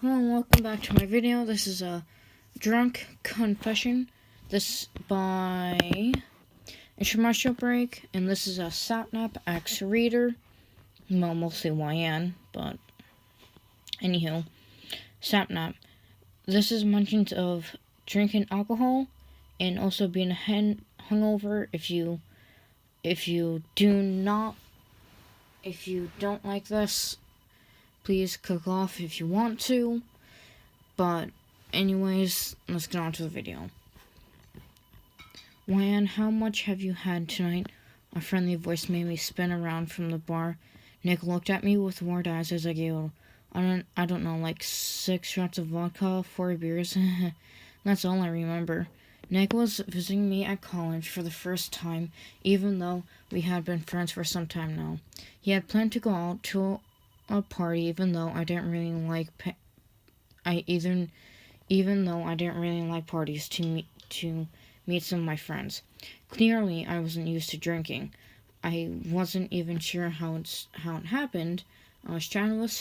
Hello and welcome back to my video. This is a Drunk Confession. This by Commercial Break, and this is a sapnap X reader. Well, mostly YN, but anywho, sapnap. This is mentions of drinking alcohol and also being hungover. If you don't like this, please click off if you want to. But anyways, let's get on to the video. Ryan, how much have you had tonight? A friendly voice made me spin around from the bar. Nick looked at me with wide eyes as I giggled. I don't know, like 6 shots of vodka, 4 beers. That's all I remember. Nick was visiting me at college for the first time, even though we had been friends for some time now. He had planned to go out to a party, even though I didn't really like parties to meet some of my friends. Clearly, I wasn't used to drinking. I wasn't even sure how it happened. I was chatting with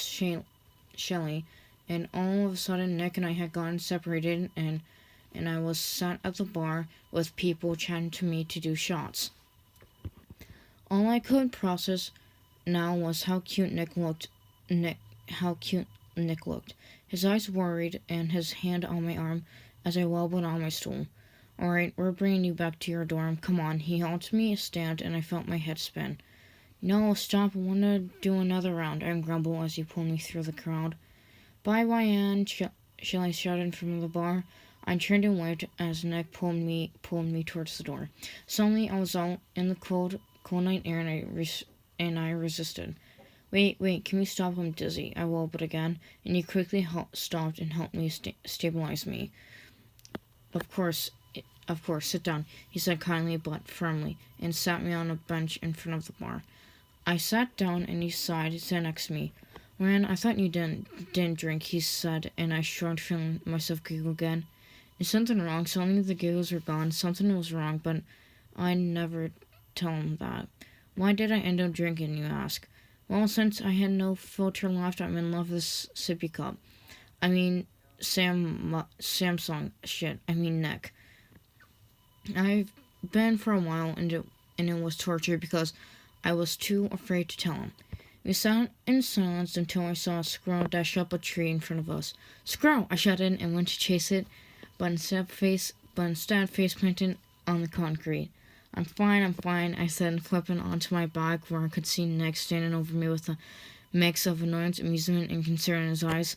Shelly, and all of a sudden, Nick and I had gotten separated, and I was sat at the bar with people chatting to me to do shots. All I could process now was how cute Nick looked. His eyes worried, and his hand on my arm as I wobbled on my stool. "Alright, we're bringing you back to your dorm. Come on." He helped me stand, and I felt my head spin. "No, stop. I want to do another round," I grumbled as he pulled me through the crowd. "Bye, Ryan," Shelly shouted from the bar. I turned and waved as Nick pulled me towards the door. Suddenly, I was out in the cold night air, and I resisted. Wait, can we stop? I'm dizzy," I wobbled again, and he quickly stopped and helped me stabilize me. Of course, sit down," he said kindly but firmly, and sat me on a bench in front of the bar. I sat down, and he sat next to me. "Ryan, I thought you didn't drink," he said, and I shrugged, feeling myself giggle again. "Is something wrong?" Suddenly the giggles were gone. Something was wrong, but I'd never tell him that. "Why did I end up drinking, you ask? Well, since I had no filter left, I'm in love with this sippy cup. I mean, Samsung shit. I mean, Nick. I've been for a while, and it was torture because I was too afraid to tell him. We sat in silence until I saw a squirrel dash up a tree in front of us. "Squirrel!" I shouted and went to chase it, but instead face planted on the concrete. I'm fine," I said, flipping onto my back where I could see Nick standing over me with a mix of annoyance, amusement, and concern in his eyes.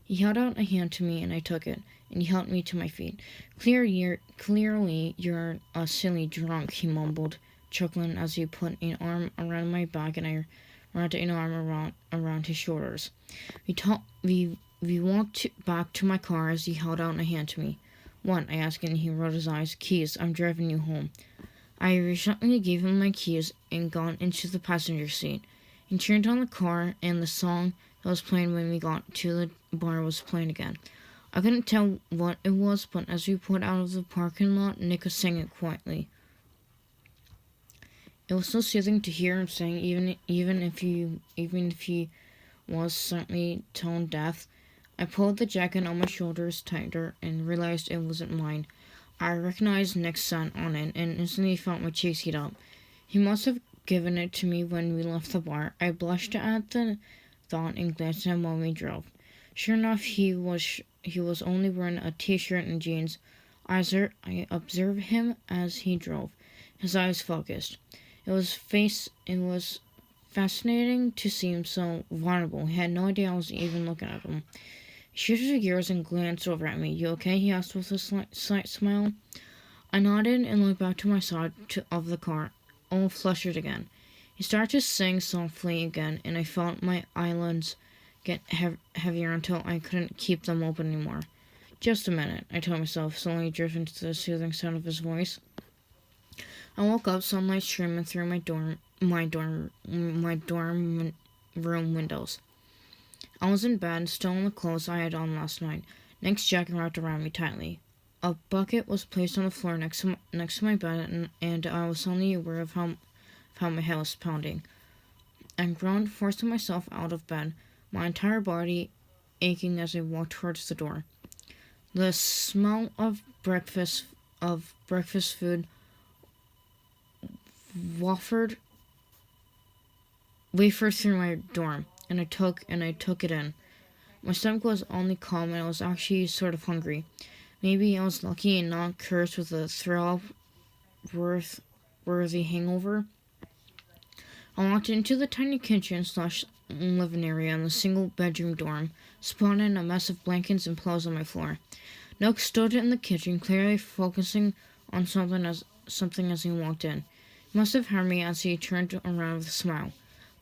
He held out a hand to me, and I took it, and he helped me to my feet. Clearly, you're a silly drunk," he mumbled, chuckling as he put an arm around my back, and I wrapped an arm around his shoulders. We walked back to my car as he held out a hand to me. "What?" I asked, and he rolled his eyes. "Keys. I'm driving you home." I reluctantly gave him my keys and got into the passenger seat. He turned on the car, and the song that was playing when we got to the bar was playing again. I couldn't tell what it was, but as we pulled out of the parking lot, Nick was singing it quietly. It was so soothing to hear him sing, even if he was certainly tone deaf. I pulled the jacket on my shoulders tighter and realized it wasn't mine. I recognized Nick's scent on it and instantly felt my cheeks heat up. He must have given it to me when we left the bar. I blushed at the thought and glanced at him while we drove. Sure enough, he was only wearing a t-shirt and jeans. I observed him as he drove, his eyes focused. It was fascinating to see him so vulnerable. He had no idea I was even looking at him. He shifted gears and glanced over at me. "You okay?" he asked with a slight smile. I nodded and looked back to my side of the car, all flustered again. He started to sing softly again, and I felt my eyelids get heavier until I couldn't keep them open anymore. "Just a minute," I told myself, slowly drifting to the soothing sound of his voice. I woke up, sunlight streaming through my dorm room windows. I was in bed, still in the clothes I had on last night, Nick's jacket wrapped around me tightly. A bucket was placed on the floor next to my bed, and I was suddenly aware of how my head was pounding. I groaned, forcing myself out of bed. My entire body aching as I walked towards the door. The smell of breakfast food wafered through my dorm, and I took it in. My stomach was only calm, and I was actually sort of hungry. Maybe I was lucky and not cursed with a throw-up-worthy hangover. I walked into the tiny kitchen/living area in the single-bedroom dorm, spotted a mess of blankets and pillows on my floor. Nook stood in the kitchen, clearly focusing on something as he walked in. He must have heard me as he turned around with a smile.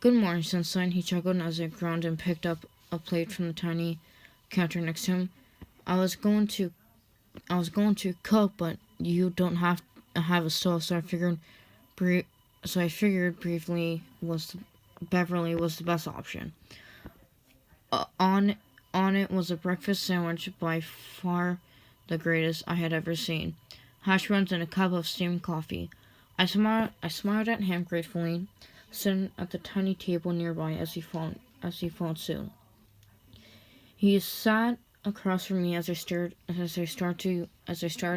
"Good morning, sunshine," he chuckled as I groaned and picked up a plate from the tiny counter next to him. I was going to cook, but you don't have a stove, so I figured Beverly was the best option. On it was a breakfast sandwich, by far the greatest I had ever seen. Hash browns and a cup of steamed coffee. I smiled at him gratefully, sitting at the tiny table nearby as he followed suit. He sat across from me as I started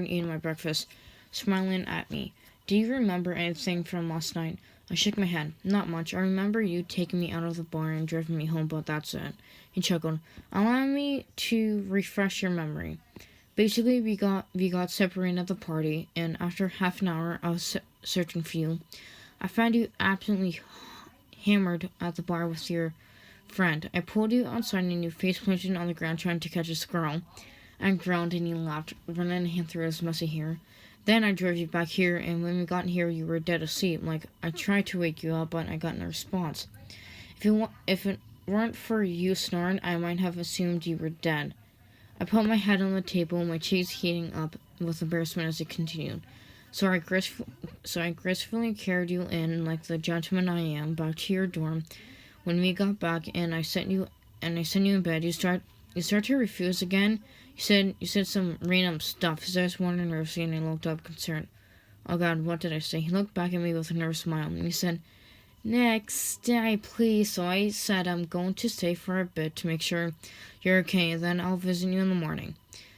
eating my breakfast, smiling at me. "Do you remember anything from last night?" I shook my head. "Not much. I remember you taking me out of the bar and driving me home, but that's it." He chuckled. "Allow me to refresh your memory. Basically, we got separated at the party, and after half an hour of searching for you, I found you absolutely hammered at the bar with your friend. I pulled you outside and you face planted on the ground trying to catch a squirrel." I groaned and he laughed, running a hand through his messy hair. "Then I drove you back here, and when we got here, you were dead asleep. Like, I tried to wake you up, but I got no response. If it weren't for you snoring, I might have assumed you were dead." I put my head on the table, my cheeks heating up with embarrassment as he continued. So I gracefully carried you in, like the gentleman I am, back to your dorm. When we got back, and I sent you in bed, you start to refuse again. You said some random stuff. His eyes wandered nervously, and I looked up concerned. "Oh God, what did I say?" He looked back at me with a nervous smile, and he said, "Next day, please." So I said, "I'm going to stay for a bit to make sure you're okay, and then I'll visit you in the morning."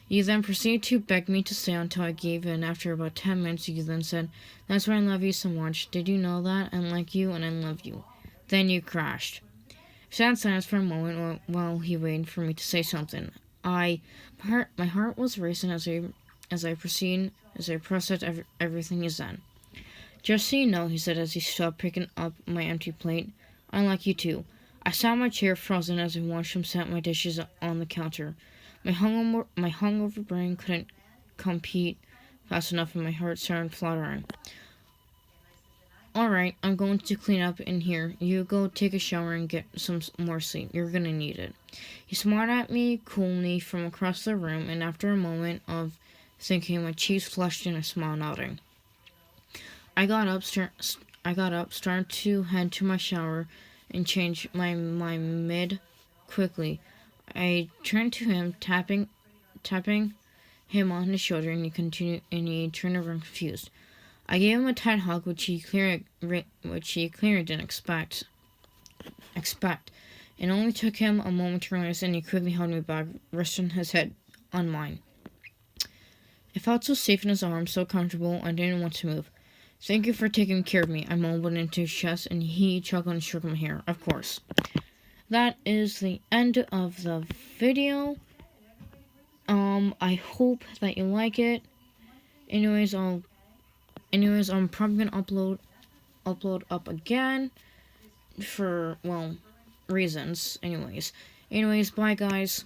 You then proceeded to beg me to stay until I gave in. After about 10 minutes, you then said, "That's why I love you so much. Did you know that? I like you, and I love you." Then you crashed. I sat in silence for a moment while he waited for me to say something. My heart was racing as I processed everything he said. "Just so you know," he said as he stopped picking up my empty plate, "I like you too." I sat in my chair frozen as I watched him set my dishes on the counter. My hungover brain couldn't compete fast enough, and my heart started fluttering. "Alright, I'm going to clean up in here. You go take a shower and get some more sleep. You're gonna need it." He smiled at me coolly from across the room, and after a moment of thinking, my cheeks flushed in a smile, nodding. I got up, started to head to my shower, and changed my mid quickly. I turned to him, tapping him on his shoulder, and he turned around confused. I gave him a tight hug, which he clearly didn't expect. It only took him a moment to realize, and he quickly held me back, resting his head on mine. It felt so safe in his arms, so comfortable, I didn't want to move. "Thank you for taking care of me," I mumbled into his chest, and he chuckled and stroked my hair. "Of course." That is the end of the video. I hope that you like it. Anyways, I'm probably gonna upload up again for, well, reasons. Anyways, bye guys.